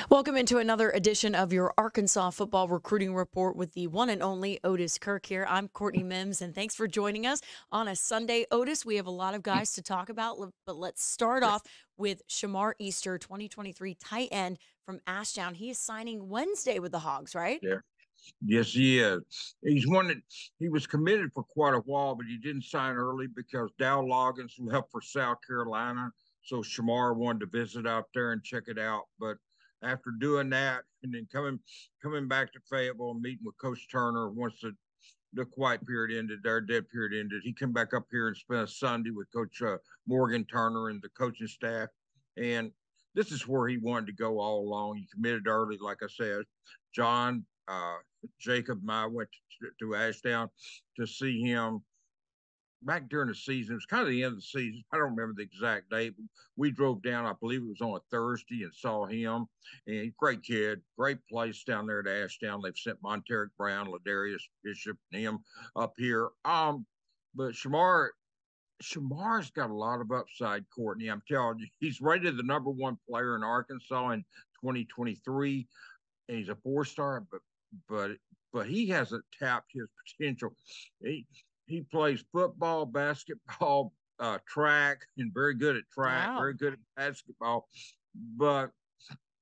Welcome into another edition of your Arkansas Football Recruiting Report with the one and only Otis Kirk here. I'm Courtney Mims, and thanks for joining us on a Sunday. Otis, we have a lot of guys to talk about, but let's start off with Shamar Easter, 2023 tight end from Ashdown. He is signing Wednesday with the Hogs, right? Yeah. Yes, he is. He's one that he was committed for quite a while, but he didn't sign early because Dow Loggins left for South Carolina. So Shamar wanted to visit out there and check it out. But after doing that and then coming back to Fayetteville and meeting with Coach Turner once the quiet period ended, their dead period ended, he came back up here and spent a Sunday with Coach Morgan Turner and the coaching staff. And this is where he wanted to go all along. He committed early, like I said. John, Jacob and I went to Ashdown to see him back during the season. It was kind of the end of the season. I don't remember the exact date. But we drove down, I believe it was on a Thursday, and saw him. And great kid, great place down there at Ashdown. They've sent Monteric Brown, Ladarius Bishop, and him up here. But Shamar's got a lot of upside, Courtney. I'm telling you, he's rated the #1 player in Arkansas in 2023, and he's a 4-star. But he hasn't tapped his potential. He plays football, basketball, track, and very good at track, Wow. very good at basketball. But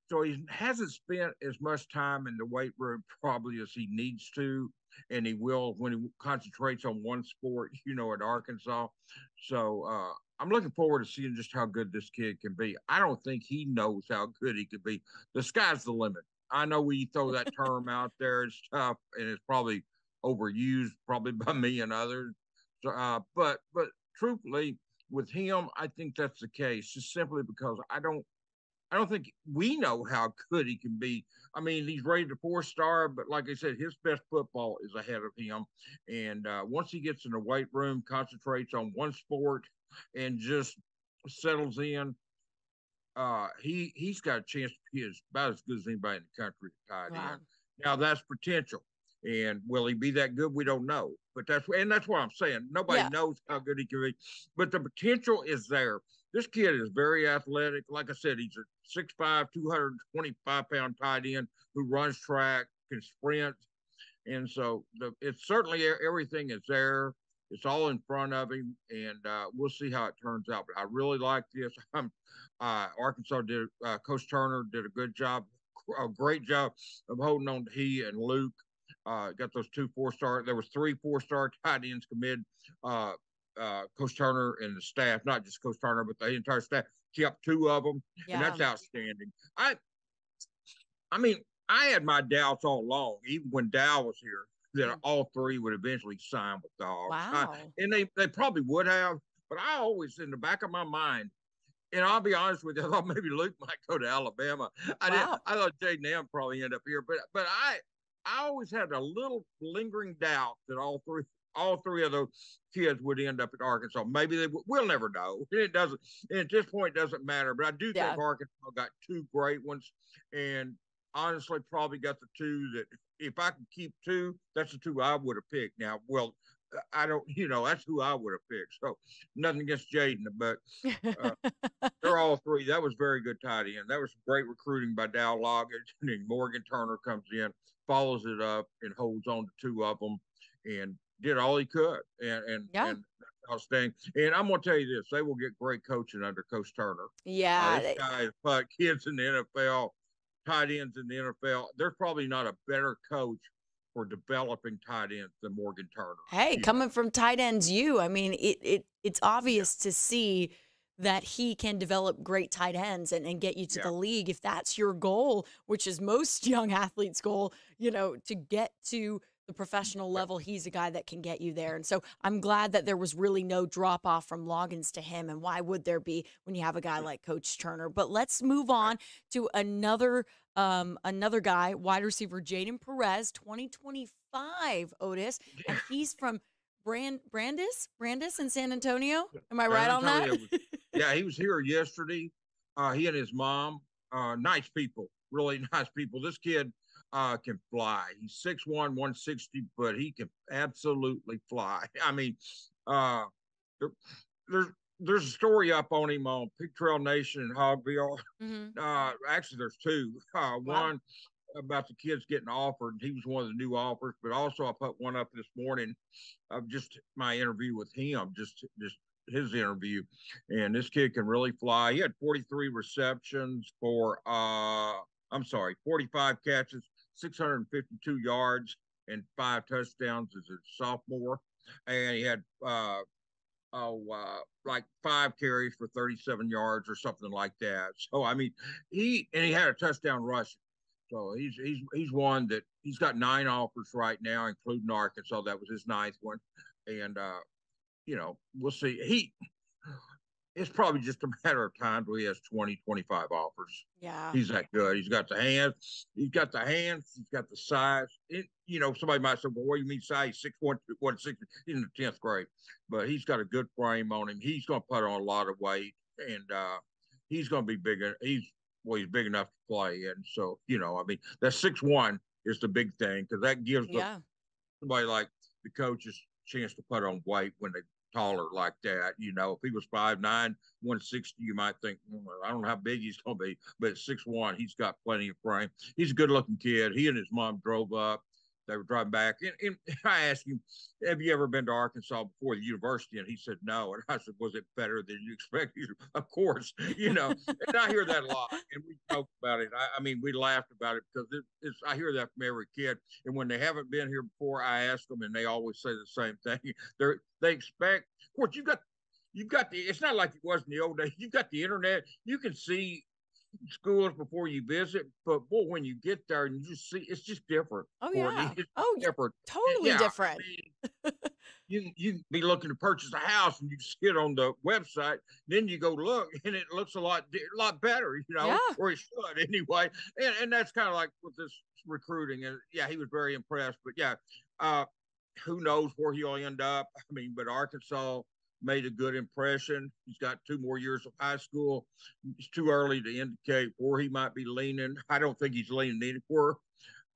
so he hasn't spent as much time in the weight room probably as he needs to, and he will when he concentrates on one sport, at Arkansas. So I'm looking forward to seeing just how good this kid can be. I don't think he knows how good he could be. The sky's the limit. I know we throw that term out there and stuff, and it's probably overused, probably by me and others. So, but truthfully, with him, I think that's the case, just simply because I don't think we know how good he can be. I mean, he's rated a 4-star, but like I said, his best football is ahead of him. And once he gets in the weight room, concentrates on one sport, and just settles in, he's got a chance to be about as good as anybody in the country at tight Wow. end. Now that's potential, and will he be that good? We don't know. But that's what I'm saying. Nobody Yeah. knows how good he can be, but the potential is there. This kid is very athletic. Like I said, he's a 6'5", 225-pound tight end who runs track, can sprint, and so it's certainly everything is there. It's all in front of him, and we'll see how it turns out. But I really like this. Arkansas did. Coach Turner did a good job, a great job of holding on to he and Luke. Got those 2 4-star. There was 3 4-star tight ends committed. Coach Turner and the staff, not just Coach Turner, but the entire staff, kept 2 of them, and Yeah. that's outstanding. I mean, I had my doubts all along, even when Dow was here, that Mm. all 3 would eventually sign with the Hogs. Wow. And they probably would have, but I always, in the back of my mind, and I'll be honest with you, I thought maybe Luke might go to Alabama. I did. Wow. I thought Jaden M probably end up here, but I always had a little lingering doubt that all three of those kids would end up at Arkansas. Maybe we'll never know. It doesn't. And at this point, it doesn't matter. But I do think Yeah. Arkansas got 2 great ones, and honestly, probably got the 2 that if I could keep 2, that's the 2 I would have picked. Now, well, I don't. That's who I would have picked. So nothing against Jaden, but uh, they're all 3. That was very good tight end. That was great recruiting by Dow Loggins. And then Morgan Turner comes in, follows it up, and holds on to 2 of them, and did all he could. Yeah. And outstanding. And I'm gonna tell you this: they will get great coaching under Coach Turner. Yeah. This guy has put kids in the NFL, tight ends in the NFL. There's probably not a better coach for developing tight ends than Morgan Turner. Hey, coming from tight ends, I mean, it's obvious to see that he can develop great tight ends and get you to Yeah. the league if that's your goal, which is most young athletes' goal, to get to the professional level. He's a guy that can get you there. And so I'm glad that there was really no drop off from Loggins to him. And why would there be when you have a guy like Coach Turner? But let's move on to another guy, wide receiver Jaden Perez, 2025, Otis, and he's from Brandis in San Antonio. Am I right San on that? Antonio yeah, he was here yesterday. He and his mom, nice people, really nice people. This kid can fly. He's 6'1", 160, but he can absolutely fly. I mean, there, there's there's a story up on him on Pig Trail Nation in Hogville. Hmm. Actually, there's two. Wow. One about the kids getting offered. He was one of the new offers, but also I put one up this morning of just my interview with him, just his interview. And this kid can really fly. He had 43 receptions for I'm sorry, 45 catches, 652 yards, and 5 touchdowns as a sophomore. And he had like 5 carries for 37 yards or something like that. So I mean, he had a touchdown rushing. So he's one that he's got 9 offers right now, including Arkansas. That was his ninth one, and we'll see. It's probably just a matter of time till he has 20, 25 offers. Yeah. He's that good. He's got the hands. He's got the hands. He's got the size. Somebody might say, "Well, what do you mean size? 6'1", 160." He's in the 10th grade, but he's got a good frame on him. He's going to put on a lot of weight, and he's going to be bigger. He's big enough to play, and so I mean, that 6'1" is the big thing because that gives Yeah. somebody like the coaches chance to put on weight when they taller like that. If he was 5'9", 160, you might think, I don't know how big he's going to be, but at 6'1", he's got plenty of frame. He's a good looking kid. He and his mom drove up. They were driving back. And I asked him, have you ever been to Arkansas before the university? And he said, no. And I said, was it better than you expected? Of course, and I hear that a lot. And we talked about it. I mean, we laughed about it because I hear that from every kid. And when they haven't been here before, I ask them, and they always say the same thing. They expect, of course, you've got it's not like it was in the old days. You've got the internet. You can see schools before you visit, but boy, when you get there and you just see, it's just different. Oh, Courtney, yeah. it's Oh, different. totally Yeah, I different. mean, you be looking to purchase a house and you see it on the website, then you go look and it looks a lot better, Yeah. or it should anyway. And that's kind of like with this recruiting. And yeah, he was very impressed. But yeah, who knows where he'll end up? I mean, but Arkansas made a good impression. He's got 2 more years of high school. It's too early to indicate where he might be leaning. I don't think he's leaning anywhere.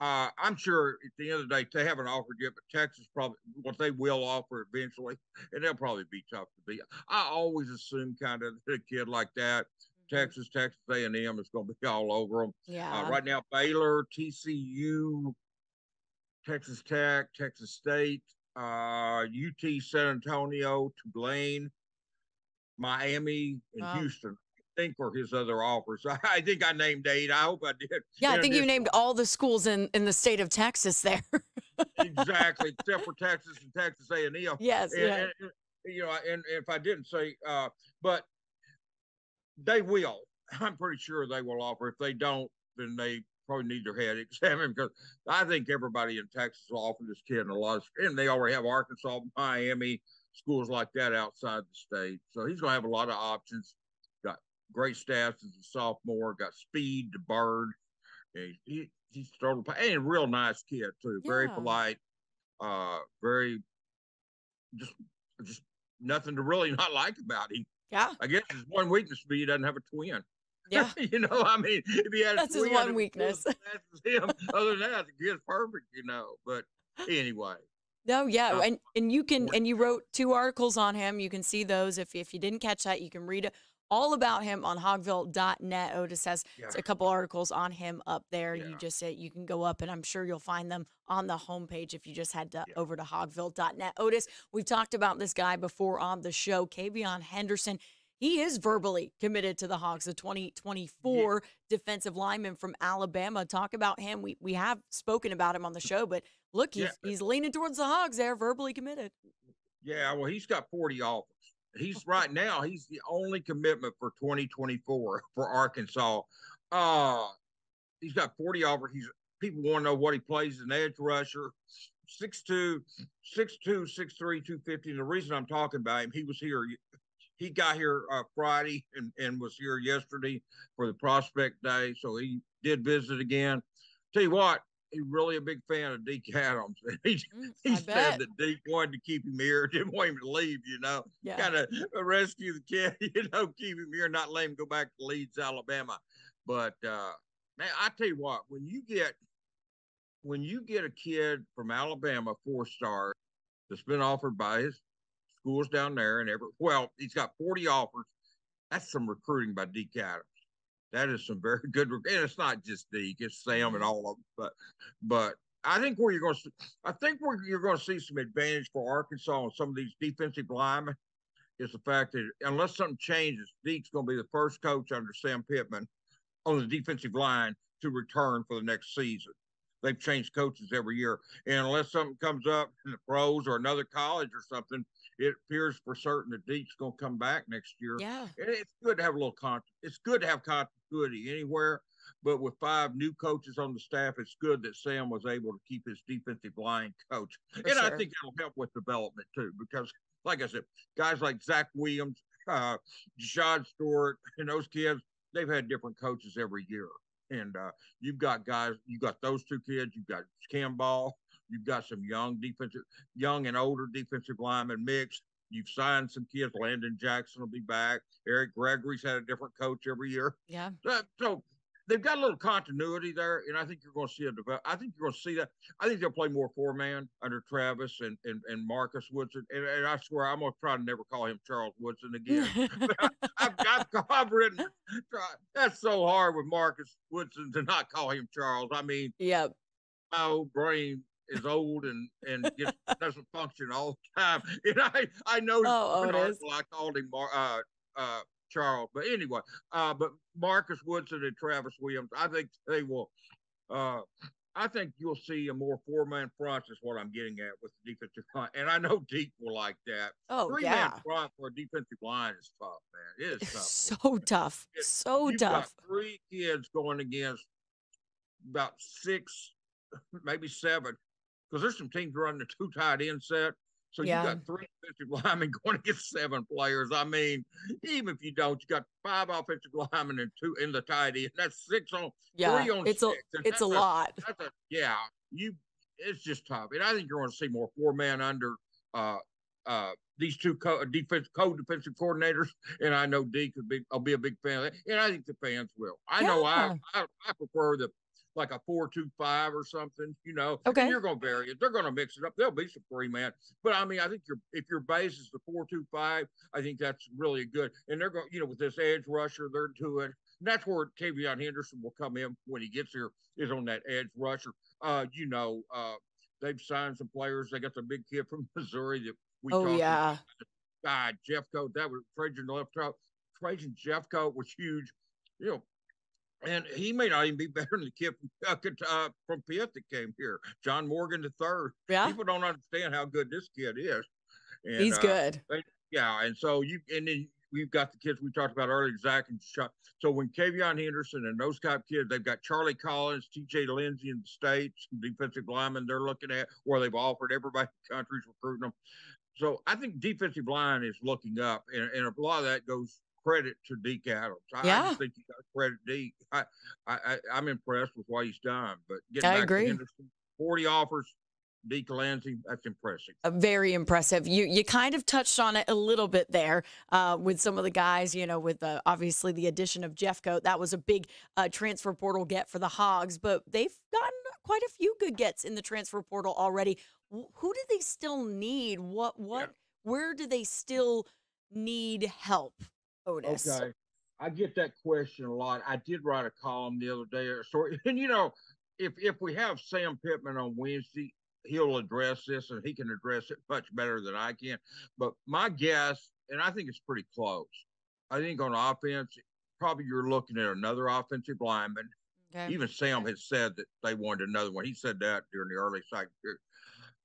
I'm sure at the end of the day, they haven't offered yet, but Texas probably, what they will offer eventually, and they'll probably be tough to beat. I always assume kind of that a kid like that, Mhm. Texas A&M is going to be all over them. Yeah. Right now, Baylor, TCU, Texas Tech, Texas State, UT San Antonio, Tulane, Miami, and Wow. Houston. I think were his other offers. I think I named 8. I hope I did. Yeah, I In think you addition, named all the schools in the state of Texas there. exactly, except for Texas and Texas A&M. Yes, And, yeah. and and if I didn't say, but they will. I'm pretty sure they will offer. If they don't, then they probably need their head examined because I think everybody in Texas will offer this kid a lot and they already have Arkansas, Miami, schools like that outside the state. So he's going to have a lot of options. Got great stats as a sophomore. Got speed to bird. He's total and a real nice kid too. Very Yeah. polite. Very just just nothing to really not like about him. Yeah. I guess his one weakness would be he doesn't have a twin. Yeah. I mean, if he had a That's his twin, one it was weakness. that's him. Other than that, the kid's perfect. But anyway, No, yeah, uh, and you wrote 2 articles on him. You can see those if you didn't catch that, you can read all about him on hogville.net. Otis has yeah, a couple articles on him up there. yeah, You just you can go up and I'm sure you'll find them on the homepage if you just head yeah, over to hogville.net. Otis, we've talked about this guy before on the show, Kavion Henderson. He is verbally committed to the Hogs, the yeah, 2024 defensive lineman from Alabama. Talk about him. We have spoken about him on the show, but look, yeah, he's leaning towards the Hogs there, verbally committed. yeah. Well, he's got 40 offers. He's right now. He's the only commitment for 2024 for Arkansas. Uh, he's got 40 offers. People want to know what he plays as an edge rusher. 6'2", 6'2", 6'3", 250. And the reason I'm talking about him, he was here. He got here Friday and was here yesterday for the prospect day. So he did visit again. Tell you what, he's really a big fan of Deke Adams. He I said bet. that Deke wanted to keep him here, didn't want him to leave, Yeah. kind of rescue the kid, keep him here, not let him go back to Leeds, Alabama. But man, I tell you what, when you get a kid from Alabama, 4-star, that's been offered by his schools down there, and well, he's got 40 offers. That's some recruiting by Deke Adams. That is some very good, and it's not just Deke, it's Sam and all of them. But I think where you're going to, I think where you're going to see some advantage for Arkansas on some of these defensive linemen is the fact that unless something changes, Deke's going to be the first coach under Sam Pittman on the defensive line to return for the next season. They've changed coaches every year. And unless something comes up in the pros or another college or something, it appears for certain that Deke's going to come back next year. Yeah. And it's good to have a little it's good to have continuity anywhere. But with 5 new coaches on the staff, it's good that Sam was able to keep his defensive line coach. And I think it'll help with development too, because like I said, guys like Zach Williams, Jashad Stewart, and those kids, they've had different coaches every year. And you've got guys, you've got those 2 kids, you've got Cam Ball, you've got some young and older defensive linemen mixed. You've signed some kids. Landon Jackson will be back. Eric Gregory's had a different coach every year. Yeah. So they've got a little continuity there, and I think you're going to see I think you're going to see that. I think they'll play more 4-man under Travis and Marcus Woodson. And I swear I'm going to try to never call him Charles Woodson again. I've written. That's so hard with Marcus Woodson to not call him Charles. I mean, yep. My old brain is old and just doesn't function all the time. And I know I called him Charles, but anyway, but Marcus Woodson and Travis Williams, I think they will. I think you'll see a more 4-man front is what I'm getting at with the defensive line, and I know Deke will like that. Oh, 3-man front for a defensive line is tough, man. It is tough. So tough. So You've tough. Got 3 kids going against about 6, maybe 7, because there's some teams running a 2 tight end set. So you got 3 offensive linemen going against 7 players. I mean, even if you don't, you got 5 offensive linemen and 2 in the tight end. That's 6 on 3 on 6. It's a lot. It's just tough. And I think you're going to see more 4-man under these 2 co-defensive coordinators. And I know Deke I'll be a big fan of that. And I think the fans will. I know I prefer like a 4-2-5 or something, Okay. And you're going to vary it. They're going to mix it up. There'll be some 3-man. But, I mean, I think if your base is the 4-2-5, I think that's really good. And they're going, with this edge rusher, they're to it. And that's where Tavion Henderson will come in when he gets here, is on that edge rusher. They've signed some players. They got the big kid from Missouri that we talked about. Jeffcoat, that was Trajan Jeffcoat. Trajan Jeffcoat was huge, and he may not even be better than the kid from Pitt that came here, John Morgan III. Yeah. People don't understand how good this kid is. And, he's good. And so then we've got the kids we talked about earlier, Zach and Chuck. So when Tavion Henderson and those type kids, they've got Charlie Collins, TJ Lindsey in the States, defensive lineman they're looking at, where they've offered everybody in the country's recruiting them. So I think defensive line is looking up, and a lot of that goes credit to Deke Adams. I just think you got to credit Deke. I'm impressed with what he's done. But getting back to Henderson, 40 offers, Deke Lindsey, that's impressive. Very impressive. You kind of touched on it a little bit there with some of the guys, with obviously the addition of Jeffcoat. That was a big transfer portal get for the Hogs, but they've gotten quite a few good gets in the transfer portal already. Who do they still need? Where do they still need help? Otis. Okay. I get that question a lot. I did write a column the other day or so. And if we have Sam Pittman on Wednesday, he'll address this and he can address it much better than I can. But my guess, and I think it's pretty close, I think on offense, probably you're looking at another offensive lineman. Okay. Even Sam has said that they wanted another one. He said that during the early cycle.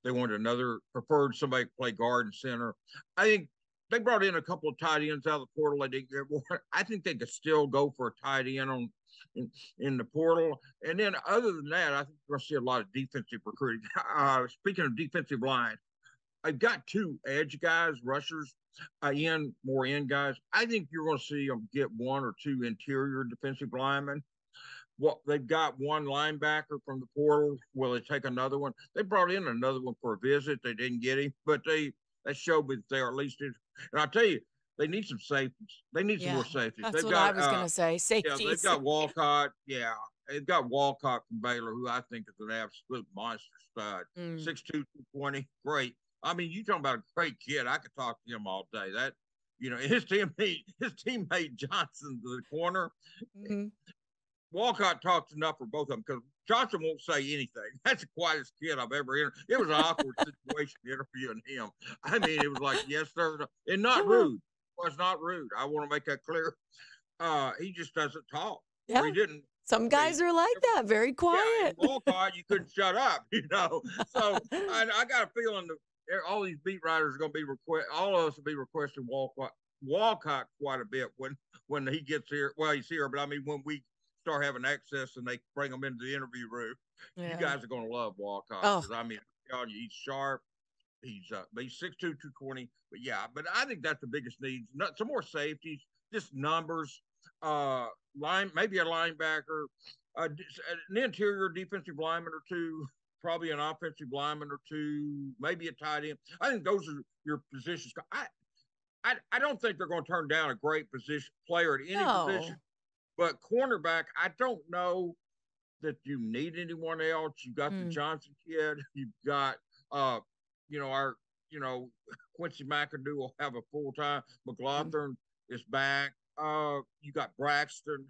They wanted preferred somebody to play guard and center. I think they brought in a couple of tight ends out of the portal. They didn't get one. I think they could still go for a tight end in the portal. And then other than that, I think we're going to see a lot of defensive recruiting. Speaking of defensive line, I've got 2 edge guys, rushers, more end guys. I think you're going to see them get 1 or 2 interior defensive linemen. Well, they've got 1 linebacker from the portal. Will they take another one? They brought in another one for a visit. They didn't get him, but that showed me that they are at least in. And I'll tell you, they need some safeties. They need some more safeties. That's what I was going to say. Safeties. Yeah, they've got Walcott. Yeah, they've got Walcott from Baylor, who I think is an absolute monster stud. 6'2", 220, great. I mean, you talking about a great kid. I could talk to him all day. That, his teammate Johnson, the corner, Mhm. Walcott talks enough for both of them because Johnson won't say anything. That's the quietest kid I've ever interviewed. It was an awkward situation interviewing him. I mean, it was like, yes, sir, and not rude. It was not rude. I want to make that clear. He just doesn't talk. Or Yeah. he didn't. Some guys are like that, very Yeah, and quiet. Walcott, you couldn't shut up, So I got a feeling that all these beat writers are going to be all of us will be requesting Walcott quite a bit when he gets here. Well, he's here, but I mean when we start having access and they bring him into the interview room, you Yeah. guys are going to love Walcott Oh, because I mean, I'm telling you, he's sharp. He's 6'2", 220. But yeah, but I think that's the biggest need. Some more safeties, just numbers. Maybe a linebacker, an interior defensive lineman or two, probably an offensive lineman or two, maybe a tight end. I think those are your positions. I don't think they're going to turn down a great position player at any position, no. but cornerback, I don't know that you need anyone else. You got the Mm. Johnson kid. You've got our Quincy McAdoo will have a full time. McLaughlin is back. You got Braxton,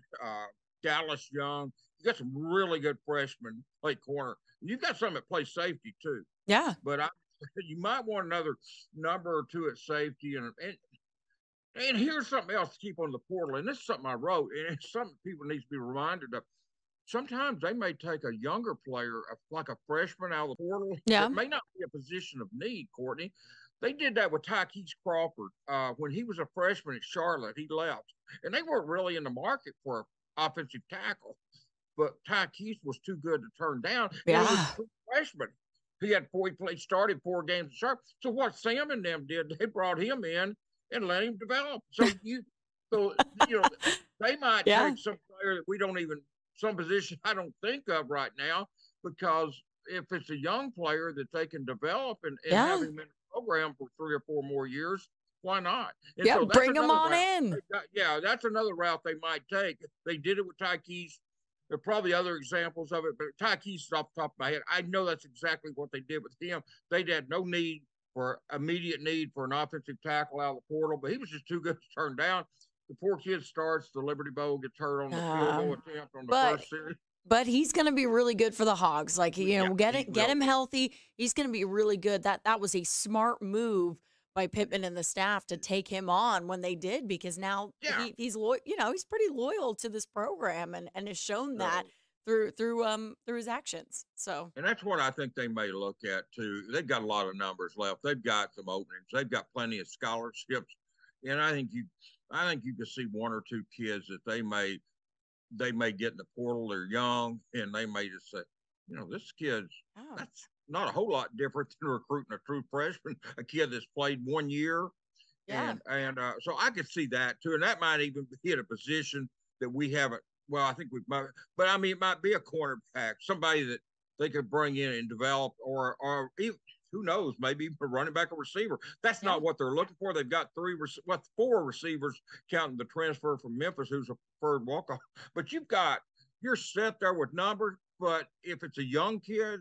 Dallas Young. You got some really good freshmen play corner. You've got some that play safety too. Yeah. But you might want another number or two at safety. And here's something else to keep on the portal. And this is something I wrote, and it's something people need to be reminded of. Sometimes they may take a younger player, like a freshman out of the portal. Yeah. It may not be a position of need, Courtney. They did that with Tykees Crawford when he was a freshman at Charlotte. He left, and they weren't really in the market for an offensive tackle. But Tykees was too good to turn down. Yeah. He was a freshman. He started 4 games at Charlotte. So what Sam and them did, they brought him in and let him develop. So they might take some player that we don't even. Some position I don't think of right now, because if it's a young player that they can develop and have him in the program for 3 or 4 more years, why not? And yeah, so bring them on in. That's another route they might take. They did it with Tykees. There are probably other examples of it, but Tykees is off the top of my head. I know that's exactly what they did with him. They had no immediate need for an offensive tackle out of the portal, but he was just too good to turn down. The poor kid starts the Liberty Bowl, gets hurt on the field goal attempt on the first series. But he's going to be really good for the Hogs. Like, get him healthy. He's going to be really good. That was a smart move by Pittman and the staff to take him on when they did, because now he's loyal. He's pretty loyal to this program and has shown that through his actions. So, and that's what I think they may look at too. They've got a lot of numbers left. They've got some openings. They've got plenty of scholarships, and I think you can see 1 or 2 kids that they may get in the portal. They're young, and they may just say, this kid's that's not a whole lot different than recruiting a true freshman, a kid that's played 1 year. Yeah. And so I could see that too. And that might even hit a position that we haven't. Well, I think we might, but I mean, it might be a cornerback, somebody that they could bring in and develop, or even, who knows, maybe a running back or receiver. That's not what they're looking for. They've got 4 receivers, counting the transfer from Memphis, who's a preferred walk-off. But you're set there with numbers. But if it's a young kid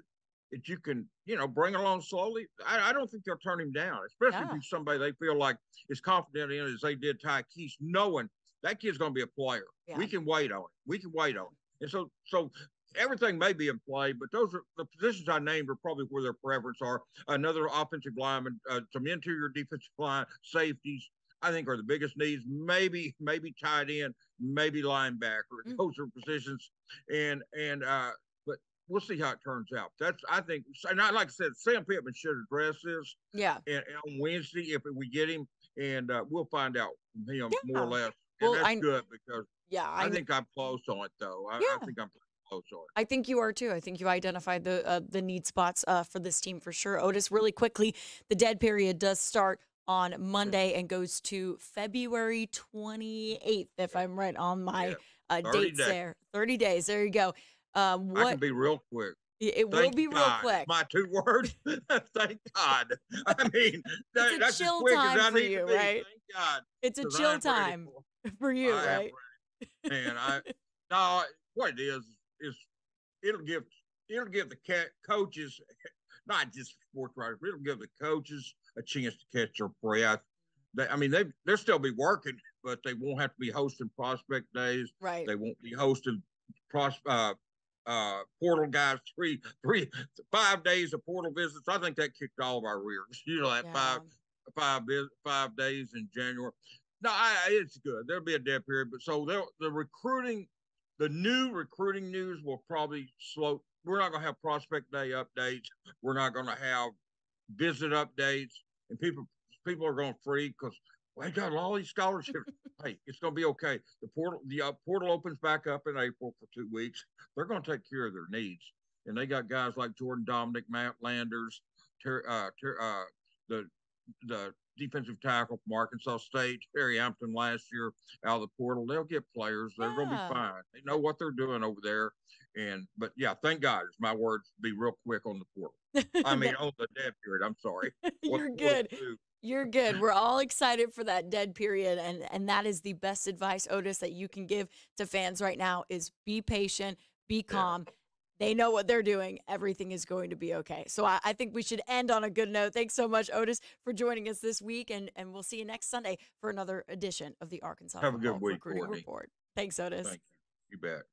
that you can, bring along slowly, I don't think they'll turn him down, especially if he's somebody they feel like is confident in, as they did Tykees, knowing that kid's going to be a player. Yeah. We can wait on it. And so everything may be in play, but those are the positions I named are probably where their preference are. Another offensive lineman, some interior defensive line, safeties, I think are the biggest needs. Maybe tight end, maybe linebacker. Mm-hmm. Those are positions, but we'll see how it turns out. I think, and like I said, Sam Pittman should address this. Yeah. And on Wednesday, if we get him, and we'll find out from him more or less. And well, that's good because I think I'm close on it, though. I think I'm close on it. I think you are, too. I think you identified the need spots for this team for sure. Otis, really quickly, the dead period does start on Monday and goes to February 28th, if I'm right on my dates there. 30 days. There you go. I can be real quick. It will be real quick. My 2 words. Thank God. I mean, that's a chill time for you, right? Thank God. It's a chill time for you, right? And what it is it'll give it'll give the coaches, not just sports writers, but it'll give the coaches a chance to catch their breath. I mean, they'll still be working, but they won't have to be hosting prospect days. Right. They won't be hosting portal guys 5 days of portal visits. I think that kicked all of our rears. You know, that Yeah. 5 days in January. No, it's good. There'll be a dead period, but so the new recruiting news will probably slow. We're not going to have prospect day updates. We're not going to have visit updates, and people are going to freak because I got all these scholarships. Hey, it's going to be okay. The portal opens back up in April for 2 weeks. They're going to take care of their needs, and they got guys like Jordan Dominic, Matt Landers, the defensive tackle from Arkansas State, Terry Hampton last year out of the portal. They'll get players. They're going to be fine. They know what they're doing over there. But yeah, thank God. It's my words. Be real quick on the portal. I mean, on the dead period. I'm sorry. You're good. You're good. We're all excited for that dead period, and that is the best advice, Otis, that you can give to fans right now is be patient, be calm. Yeah. They know what they're doing. Everything is going to be okay. So I think we should end on a good note. Thanks so much, Otis, for joining us this week, and we'll see you next Sunday for another edition of the Arkansas Have a good week, Recruiting Report. Thanks, Otis. Thank you. You bet.